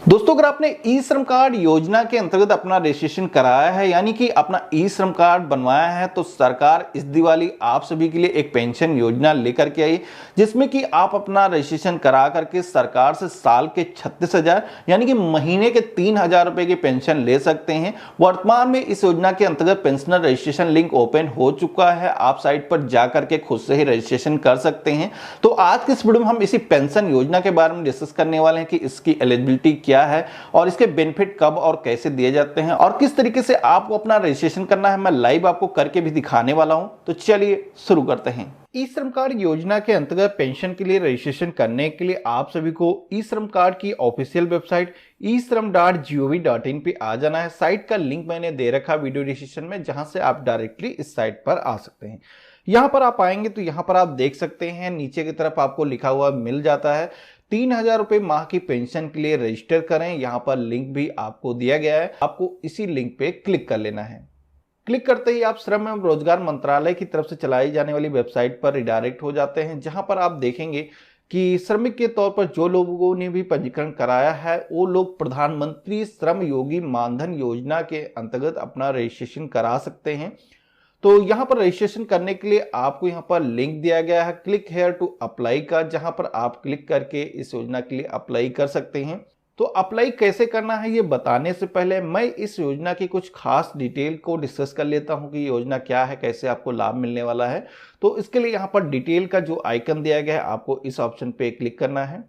दोस्तों, अगर आपने ई श्रम कार्ड योजना के अंतर्गत अपना रजिस्ट्रेशन कराया है यानी कि अपना ई श्रम कार्ड बनवाया है तो सरकार इस दिवाली आप सभी के लिए एक पेंशन योजना लेकर के आई, जिसमें कि आप अपना रजिस्ट्रेशन करा करके सरकार से साल के 36,000 यानी कि महीने के 3,000 रुपए की पेंशन ले सकते हैं। वर्तमान में इस योजना के अंतर्गत पेंशनर रजिस्ट्रेशन लिंक ओपन हो चुका है, आप साइट पर जाकर के खुद से ही रजिस्ट्रेशन कर सकते हैं। तो आज के इस वीडियो में हम इसी पेंशन योजना के बारे में डिस्कस करने वाले हैं कि इसकी एलिजिबिलिटी क्या है और इसके बेनिफिट कब और कैसे दिए जाते हैं और किस तरीके से आपको अपना रजिस्ट्रेशन करना है, मैं लाइव आपको करके भी दिखाने वाला हूं। तो चलिए शुरू करते हैं। ई श्रम कार्ड योजना के अंतर्गत पेंशन के लिए रजिस्ट्रेशन करने के लिए आप सभी को ई श्रम कार्ड की ऑफिशियल वेबसाइट e-shram.gov.in पे आ जाना है। साइट का लिंक मैंने दे रखा वीडियो डिस्क्रिप्शन में, जहां से आप डायरेक्टली इस साइट पर आ सकते हैं। यहां पर आप आएंगे तो यहां पर आप देख सकते हैं नीचे की तरफ आपको लिखा हुआ मिल जाता है 3,000 रुपए माह की पेंशन के लिए रजिस्टर करें। यहां पर लिंक भी आपको दिया गया है, आपको इसी लिंक पे क्लिक कर लेना है। क्लिक करते ही आप श्रम एवं रोजगार मंत्रालय की तरफ से चलाई जाने वाली वेबसाइट पर रिडायरेक्ट हो जाते हैं, जहां पर आप देखेंगे कि श्रमिक के तौर पर जो लोगों ने भी पंजीकरण कराया है वो लोग प्रधानमंत्री श्रम योगी मानधन योजना के अंतर्गत अपना रजिस्ट्रेशन करा सकते हैं। तो यहां पर रजिस्ट्रेशन करने के लिए आपको यहां पर लिंक दिया गया है क्लिक हेयर टू अप्लाई का, जहां पर आप क्लिक करके इस योजना के लिए अप्लाई कर सकते हैं। तो अप्लाई कैसे करना है ये बताने से पहले मैं इस योजना की कुछ खास डिटेल को डिस्कस कर लेता हूं कि योजना क्या है, कैसे आपको लाभ मिलने वाला है। तो इसके लिए यहाँ पर डिटेल का जो आइकन दिया गया है आपको इस ऑप्शन पे क्लिक करना है।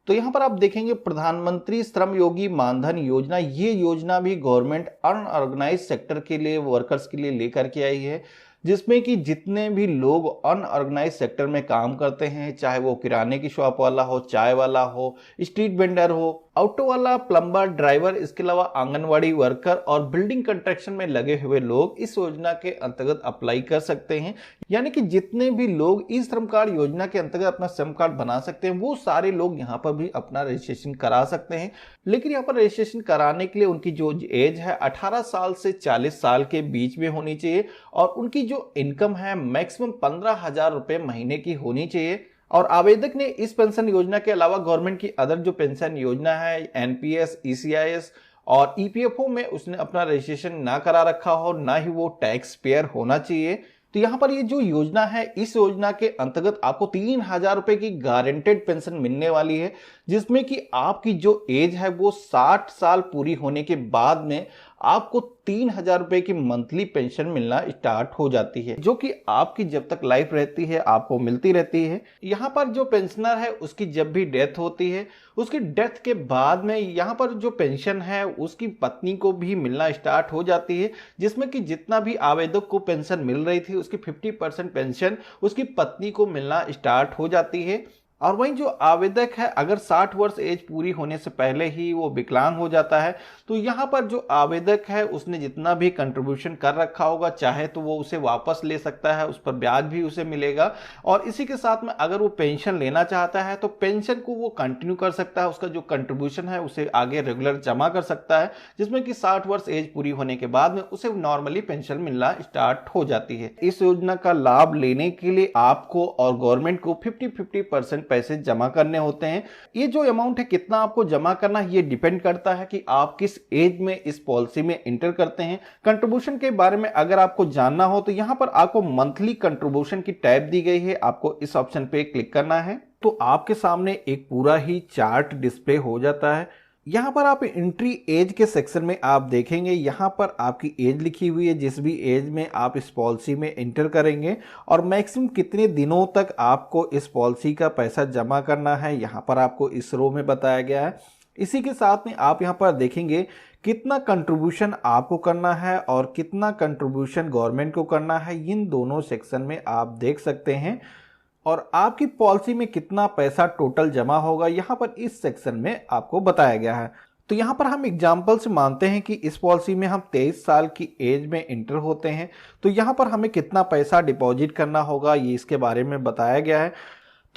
तो यहाँ पर आप देखेंगे प्रधानमंत्री श्रम योगी मानधन योजना, ये योजना भी गवर्नमेंट अनऑर्गेनाइज सेक्टर के लिए वर्कर्स के लिए लेकर के आई है, जिसमें कि जितने भी लोग अनऑर्गेनाइज सेक्टर में काम करते हैं, चाहे वो किराने की शॉप वाला हो, चाय वाला हो, स्ट्रीट वेंडर हो, ऑटो वाला, प्लम्बर, ड्राइवर, इसके अलावा आंगनवाड़ी वर्कर और बिल्डिंग कंस्ट्रक्शन में लगे हुए लोग इस योजना के अंतर्गत अप्लाई कर सकते हैं। यानी कि जितने भी लोग इस श्रम कार्ड योजना के अंतर्गत अपना श्रम कार्ड बना सकते हैं वो सारे लोग यहाँ पर भी अपना रजिस्ट्रेशन करा सकते हैं। लेकिन यहाँ पर रजिस्ट्रेशन कराने के लिए उनकी जो एज है 18 साल से 40 साल के बीच में होनी चाहिए और उनकी जो इनकम है मैक्सिमम 15,000 रुपए महीने की होनी चाहिए। और आवेदक ने इस पेंशन योजना के अलावा गवर्नमेंट की अदर जो पेंशन योजना है एनपीएस, ईसीआईएस और ईपीएफओ में उसने अपना रजिस्ट्रेशन ना करा रखा हो, ना ही वो टैक्स पेयर होना चाहिए। तो यहाँ पर ये जो योजना है इस योजना के अंतर्गत आपको 3,000 रुपए की गारंटेड पेंशन मिलने वाली है, जिसमें कि आपकी जो एज है वो 60 साल पूरी होने के बाद में आपको 3,000 रुपए की मंथली पेंशन मिलना स्टार्ट हो जाती है, जो कि आपकी जब तक लाइफ रहती है आपको मिलती रहती है। यहाँ पर जो पेंशनर है उसकी जब भी डेथ होती है उसकी डेथ के बाद में यहाँ पर जो पेंशन है उसकी पत्नी को भी मिलना स्टार्ट हो जाती है, जिसमें कि जितना भी आवेदक को पेंशन मिल रही थी उसकी 50% पेंशन उसकी पत्नी को मिलना स्टार्ट हो जाती है। और वहीं जो आवेदक है अगर 60 वर्ष एज पूरी होने से पहले ही वो विकलांग हो जाता है तो यहाँ पर जो आवेदक है उसने जितना भी कंट्रीब्यूशन कर रखा होगा चाहे तो वो उसे वापस ले सकता है, उस पर ब्याज भी उसे मिलेगा। और इसी के साथ में अगर वो पेंशन लेना चाहता है तो पेंशन को वो कंटिन्यू कर सकता है, उसका जो कंट्रीब्यूशन है उसे आगे रेगुलर जमा कर सकता है, जिसमें कि 60 वर्ष एज पूरी होने के बाद में उसे नॉर्मली पेंशन मिलना स्टार्ट हो जाती है। इस योजना का लाभ लेने के लिए आपको और गवर्नमेंट को 50-50% पैसे जमा करने होते हैं। ये जो अमाउंट है कितना आपको जमा करना है ये डिपेंड करता है कि आप किस एज में इस पॉलिसी में एंटर करते हैं। कंट्रीब्यूशन के बारे में अगर आपको जानना हो तो यहाँ पर आपको मंथली कंट्रीब्यूशन की टैब दी गई है, आपको इस ऑप्शन पे क्लिक करना है तो आपके सामने एक पूरा ही चार्ट डिस्प्ले हो जाता है। यहाँ पर आप एंट्री एज के सेक्शन में आप देखेंगे यहाँ पर आपकी एज लिखी हुई है, जिस भी एज में आप इस पॉलिसी में एंटर करेंगे और मैक्सिमम कितने दिनों तक आपको इस पॉलिसी का पैसा जमा करना है यहाँ पर आपको इस रो में बताया गया है। इसी के साथ में आप यहाँ पर देखेंगे कितना कंट्रीब्यूशन आपको करना है और कितना कंट्रीब्यूशन गवर्नमेंट को करना है, इन दोनों सेक्शन में आप देख सकते हैं। और आपकी पॉलिसी में कितना पैसा टोटल जमा होगा यहाँ पर इस सेक्शन में आपको बताया गया है। तो यहाँ पर हम एग्जाम्पल से मानते हैं कि इस पॉलिसी में हम 23 साल की एज में इंटर होते हैं तो यहाँ पर हमें कितना पैसा डिपॉजिट करना होगा ये इसके बारे में बताया गया है।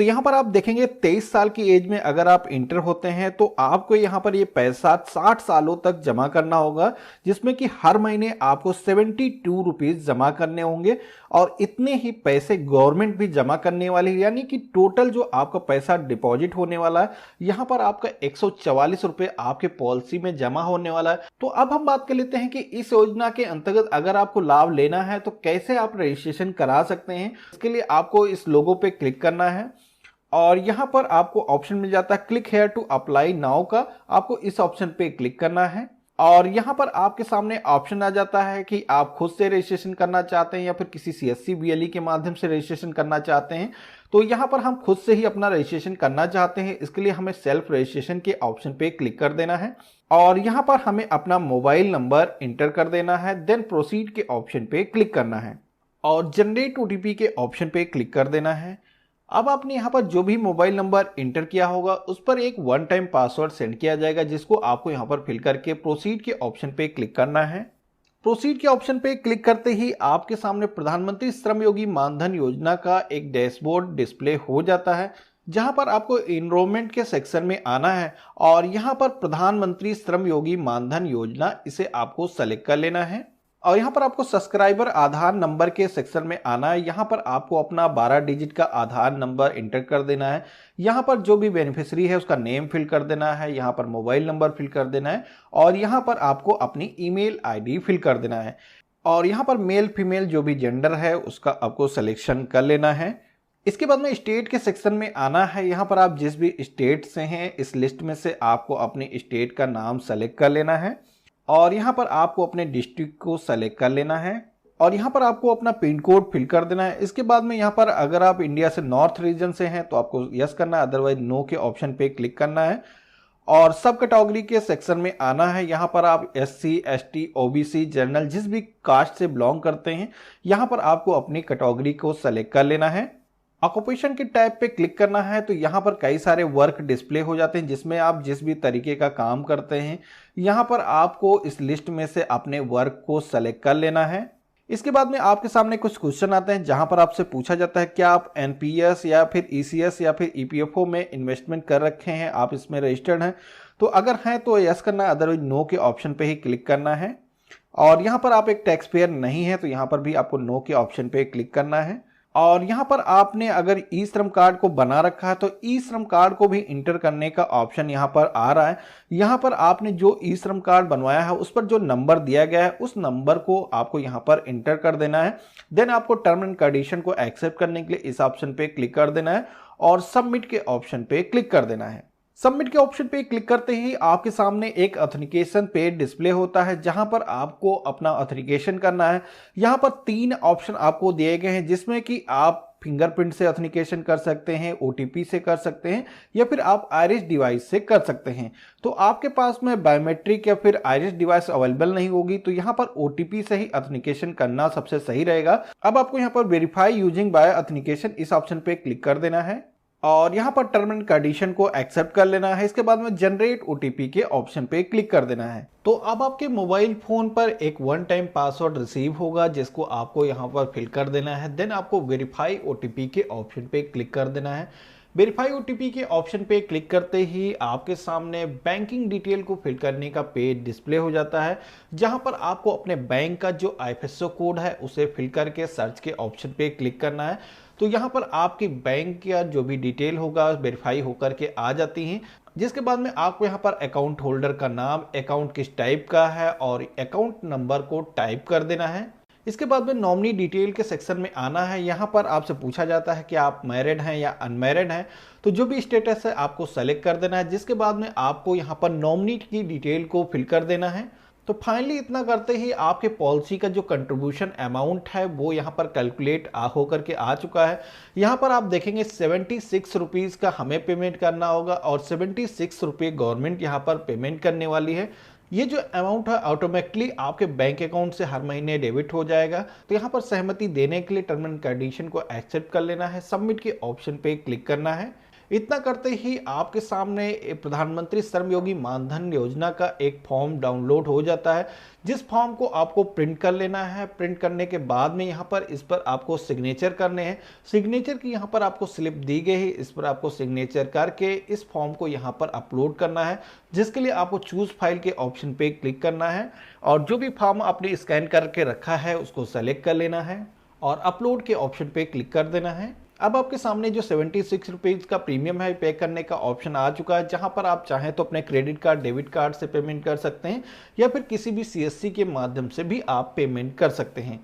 तो यहाँ पर आप देखेंगे 23 साल की एज में अगर आप इंटर होते हैं तो आपको यहाँ पर ये पैसा 60 सालों तक जमा करना होगा, जिसमें कि हर महीने आपको 72 रुपीज जमा करने होंगे और इतने ही पैसे गवर्नमेंट भी जमा करने वाली है। यानी कि टोटल जो आपका पैसा डिपॉजिट होने वाला है यहाँ पर आपका 144 रुपए आपके पॉलिसी में जमा होने वाला है। तो अब हम बात कर लेते हैं कि इस योजना के अंतर्गत अगर आपको लाभ लेना है तो कैसे आप रजिस्ट्रेशन करा सकते हैं। इसके लिए आपको इस लोगो पे क्लिक करना है और यहां पर आपको ऑप्शन मिल जाता है click here to apply now का, आपको इस ऑप्शन पे क्लिक करना है और यहां पर आपके सामने ऑप्शन आ जाता है कि आप खुद से रजिस्ट्रेशन करना चाहते हैं या फिर किसी सीएससी बीएलई के माध्यम से रजिस्ट्रेशन करना चाहते हैं। तो यहां पर हम खुद से ही अपना रजिस्ट्रेशन करना चाहते हैं, इसके लिए हमें सेल्फ रजिस्ट्रेशन के ऑप्शन पे क्लिक कर देना है और यहां पर हमें अपना मोबाइल नंबर इंटर कर देना है। देन प्रोसीड के ऑप्शन पे क्लिक करना है और जनरेट ओटीपी के ऑप्शन पे क्लिक कर देना है। अब आपने यहाँ पर जो भी मोबाइल नंबर इंटर किया होगा उस पर एक वन टाइम पासवर्ड सेंड किया जाएगा, जिसको आपको यहाँ पर फिल करके प्रोसीड के ऑप्शन पे क्लिक करना है। प्रोसीड के ऑप्शन पे क्लिक करते ही आपके सामने प्रधानमंत्री श्रम योगी मानधन योजना का एक डैशबोर्ड डिस्प्ले हो जाता है, जहां पर आपको एनरोलमेंट के सेक्शन में आना है और यहां पर प्रधानमंत्री श्रम योगी मानधन योजना इसे आपको सेलेक्ट कर लेना है और यहाँ पर आपको सब्सक्राइबर आधार नंबर के सेक्शन में आना है। यहाँ पर आपको अपना 12 डिजिट का आधार नंबर इंटर कर देना है। यहाँ पर जो भी बेनिफिशियरी है उसका नेम फिल कर देना है, यहाँ पर मोबाइल नंबर फिल कर देना है और यहाँ पर आपको अपनी ईमेल आईडी फिल कर देना है और यहाँ पर मेल फीमेल जो भी जेंडर है उसका आपको सिलेक्शन कर लेना है। इसके बाद में स्टेट के सेक्शन में आना है। यहाँ पर आप जिस भी स्टेट से हैं इस लिस्ट में से आपको अपने स्टेट का नाम सेलेक्ट कर लेना है और यहाँ पर आपको अपने डिस्ट्रिक्ट को सेलेक्ट कर लेना है और यहाँ पर आपको अपना पिन कोड फिल कर देना है। इसके बाद में यहाँ पर अगर आप इंडिया से नॉर्थ रीजन से हैं तो आपको यस करना है, अदरवाइज नो के ऑप्शन पे क्लिक करना है और सब कैटेगरी के सेक्शन में आना है। यहाँ पर आप SC ST OBC जनरल जिस भी कास्ट से बिलोंग करते हैं यहाँ पर आपको अपनी कैटेगरी को सेलेक्ट कर लेना है। ऑक्यूपेशन के टैब पे क्लिक करना है तो यहाँ पर कई सारे वर्क डिस्प्ले हो जाते हैं, जिसमें आप जिस भी तरीके का काम करते हैं यहाँ पर आपको इस लिस्ट में से अपने वर्क को सेलेक्ट कर लेना है। इसके बाद में आपके सामने कुछ क्वेश्चन आते हैं जहां पर आपसे पूछा जाता है क्या आप एनपीएस या फिर ईसीएस या फिर ईपीएफओ में इन्वेस्टमेंट कर रखे हैं, आप इसमें रजिस्टर्ड हैं। तो अगर हैं तो यस करना है, अदरवाइज नो के ऑप्शन पे ही क्लिक करना है और यहाँ पर आप एक टैक्स पेयर नहीं है तो यहाँ पर भी आपको नो के ऑप्शन पे क्लिक करना है। और यहाँ पर आपने अगर ई श्रम कार्ड को बना रखा है तो ई श्रम कार्ड को भी इंटर करने का ऑप्शन यहाँ पर आ रहा है। यहाँ पर आपने जो ई श्रम कार्ड बनवाया है उस पर जो नंबर दिया गया है उस नंबर को आपको यहाँ पर इंटर कर देना है। देन आपको टर्म एंड कंडीशन को एक्सेप्ट करने के लिए इस ऑप्शन पे क्लिक कर देना है और सबमिट के ऑप्शन पे क्लिक कर देना है। सबमिट के ऑप्शन पे क्लिक करते ही आपके सामने एक ऑथेंटिकेशन पेज डिस्प्ले होता है जहां पर आपको अपना ऑथेंटिकेशन करना है। यहां पर 3 ऑप्शन आपको दिए गए हैं जिसमें कि आप फिंगरप्रिंट से ऑथेंटिकेशन कर सकते हैं, ओटीपी से कर सकते हैं या फिर आप आइरिस डिवाइस से कर सकते हैं। तो आपके पास में बायोमेट्रिक या फिर आइरिस डिवाइस अवेलेबल नहीं होगी तो यहाँ पर ओटीपी से ही ऑथेंटिकेशन करना सबसे सही रहेगा। अब आपको यहाँ पर वेरीफाई यूजिंग बायो ऑथेंटिकेशन इस ऑप्शन पे क्लिक कर देना है और यहाँ पर टर्म एंड कंडीशन को एक्सेप्ट कर लेना है। इसके बाद में जनरेट ओटीपी के ऑप्शन पे क्लिक कर देना है। तो अब आपके मोबाइल फोन पर एक वन टाइम पासवर्ड रिसीव होगा जिसको आपको यहाँ पर फिल कर देना है। देन आपको वेरीफाई ओटीपी के ऑप्शन पे क्लिक कर देना है। वेरीफाई ओटीपी के ऑप्शन पे क्लिक करते ही आपके सामने बैंकिंग डिटेल को फिल करने का पेज डिस्प्ले हो जाता है जहां पर आपको अपने बैंक का जो आईएफएससी कोड है उसे फिल करके सर्च के ऑप्शन पे क्लिक करना है। तो यहाँ पर आपके बैंक का जो भी डिटेल होगा वेरीफाई होकर के आ जाती हैं, जिसके बाद में आपको यहाँ पर अकाउंट होल्डर का नाम, अकाउंट किस टाइप का है और अकाउंट नंबर को टाइप कर देना है। इसके बाद में नॉमिनी डिटेल के सेक्शन में आना है। यहाँ पर आपसे पूछा जाता है कि आप मैरिड हैं या अनमैरिड हैं, तो जो भी स्टेटस है आपको सेलेक्ट कर देना है, जिसके बाद में आपको यहाँ पर नॉमिनी की डिटेल को फिल कर देना है। तो फाइनली इतना करते ही आपके पॉलिसी का जो कंट्रीब्यूशन अमाउंट है वो यहाँ पर कैलकुलेट होकर के आ चुका है। यहाँ पर आप देखेंगे 76 रुपीज़ का हमें पेमेंट करना होगा और 76 रुपये गवर्नमेंट यहाँ पर पेमेंट करने वाली है। ये जो अमाउंट है ऑटोमेटिकली आपके बैंक अकाउंट से हर महीने डेबिट हो जाएगा। तो यहाँ पर सहमति देने के लिए टर्म एंड कंडीशन को एक्सेप्ट कर लेना है, सबमिट के ऑप्शन पे क्लिक करना है। इतना करते ही आपके सामने प्रधानमंत्री श्रमयोगी मानधन योजना का एक फॉर्म डाउनलोड हो जाता है, जिस फॉर्म को आपको प्रिंट कर लेना है। प्रिंट करने के बाद में यहाँ पर इस पर आपको सिग्नेचर करने हैं। सिग्नेचर की यहाँ पर आपको स्लिप दी गई है, इस पर आपको सिग्नेचर करके इस फॉर्म को यहाँ पर अपलोड करना है, जिसके लिए आपको चूज फाइल के ऑप्शन पे क्लिक करना है और जो भी फॉर्म आपने स्कैन करके रखा है उसको सेलेक्ट कर लेना है और अपलोड के ऑप्शन पे क्लिक कर देना है। अब आपके सामने जो 76 रुपीज़ का प्रीमियम है पे करने का ऑप्शन आ चुका है, जहां पर आप चाहें तो अपने क्रेडिट कार्ड, डेबिट कार्ड से पेमेंट कर सकते हैं या फिर किसी भी सीएससी के माध्यम से भी आप पेमेंट कर सकते हैं।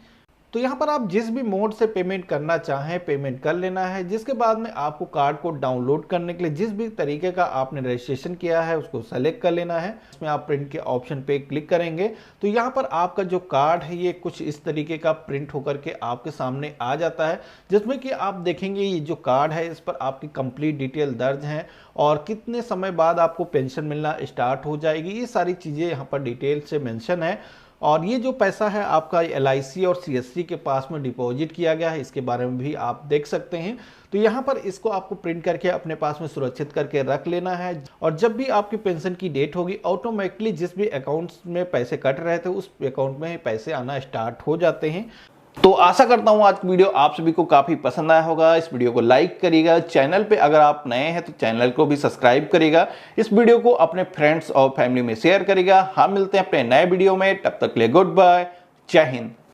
तो यहाँ पर आप जिस भी मोड से पेमेंट करना चाहें पेमेंट कर लेना है, जिसके बाद में आपको कार्ड को डाउनलोड करने के लिए जिस भी तरीके का आपने रजिस्ट्रेशन किया है उसको सेलेक्ट कर लेना है। इसमें आप प्रिंट के ऑप्शन पे क्लिक करेंगे तो यहाँ पर आपका जो कार्ड है ये कुछ इस तरीके का प्रिंट होकर के आपके सामने आ जाता है, जिसमें कि आप देखेंगे ये जो कार्ड है इस पर आपकी कंप्लीट डिटेल दर्ज है और कितने समय बाद आपको पेंशन मिलना स्टार्ट हो जाएगी, ये सारी चीज़ें यहाँ पर डिटेल से मेंशन है। और ये जो पैसा है आपका LIC और CSC के पास में डिपॉजिट किया गया है, इसके बारे में भी आप देख सकते हैं। तो यहाँ पर इसको आपको प्रिंट करके अपने पास में सुरक्षित करके रख लेना है और जब भी आपकी पेंशन की डेट होगी ऑटोमेटिकली जिस भी अकाउंट्स में पैसे कट रहे थे उस अकाउंट में पैसे आना स्टार्ट हो जाते हैं। तो आशा करता हूं आज की वीडियो आप सभी को काफी पसंद आया होगा। इस वीडियो को लाइक करिएगा, चैनल पे अगर आप नए हैं तो चैनल को भी सब्सक्राइब करिएगा, इस वीडियो को अपने फ्रेंड्स और फैमिली में शेयर करिएगा। हम मिलते हैं अपने नए वीडियो में, तब तक के लिए गुड बाय, जय हिंद।